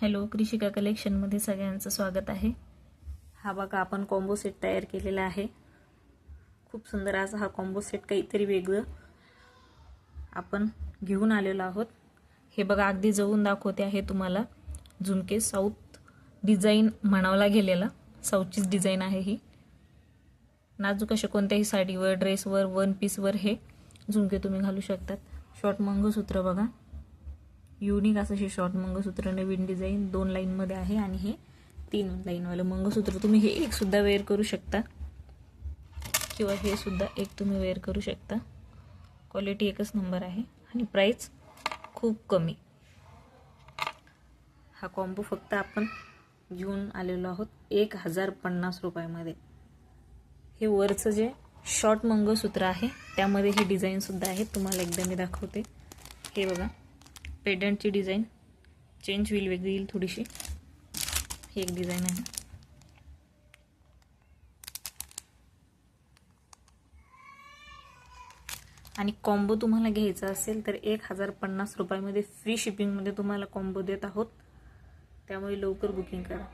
Hello, कृषिका कलेक्शनमध्ये सगळ्यांचं स्वागत आहे। हा बघा, आपण कॉम्बो सेट तयार केलेला आहे। खूप सुंदर असा हा कॉम्बो सेट, काहीतरी वेगळं आपण घेऊन आलेलो आहोत। हे बघा, अगदी जवळून दाखवते आहे तुम्हाला। झुमके साऊथ डिझाइन म्हणावला गेलेला, साऊथचीच डिझाइन आहे ही। नाजूक अशा कोणत्याही साडीवर, ड्रेसवर, वन पीसवर हे झुमके तुम्ही घालू शकतात। शॉर्ट मंगळसूत्र बघा, युनिक असं हे शॉर्ट मंगळसूत्र, नवीन डिझाइन 2 लाईन मध्ये आहे आणि हे 3 लाईन वाले मंगळसूत्र। तुम्ही हे एक सुद्धा वेअर करू शकता किंवा हे सुद्धा एक तुम्ही वेअर करू शकता। क्वालिटी एकच नंबर आहे आणि प्राइस खूप कमी। हा कॉम्बो फक्त आपण घेऊन आलेलो आहोत 1050 रुपयामध्ये। हे वरचं जे शॉर्ट मंगळसूत्र आहे त्यामध्ये हे डिझाइन सुद्धा आहे। तुम्हाला एकदा मी दाखवते। हे बघा, पेडंटची डिझाइन चेंज होईल, वेगळी येईल थोडीशी। ही एक डिझाइन आहे आणि कॉम्बो तुम्हाला घ्यायचा असेल तर 1050 रुपयामध्ये फ्री शिपिंग मध्ये तुम्हाला कॉम्बो देत आहोत। त्यामुळे लवकर बुकिंग करा।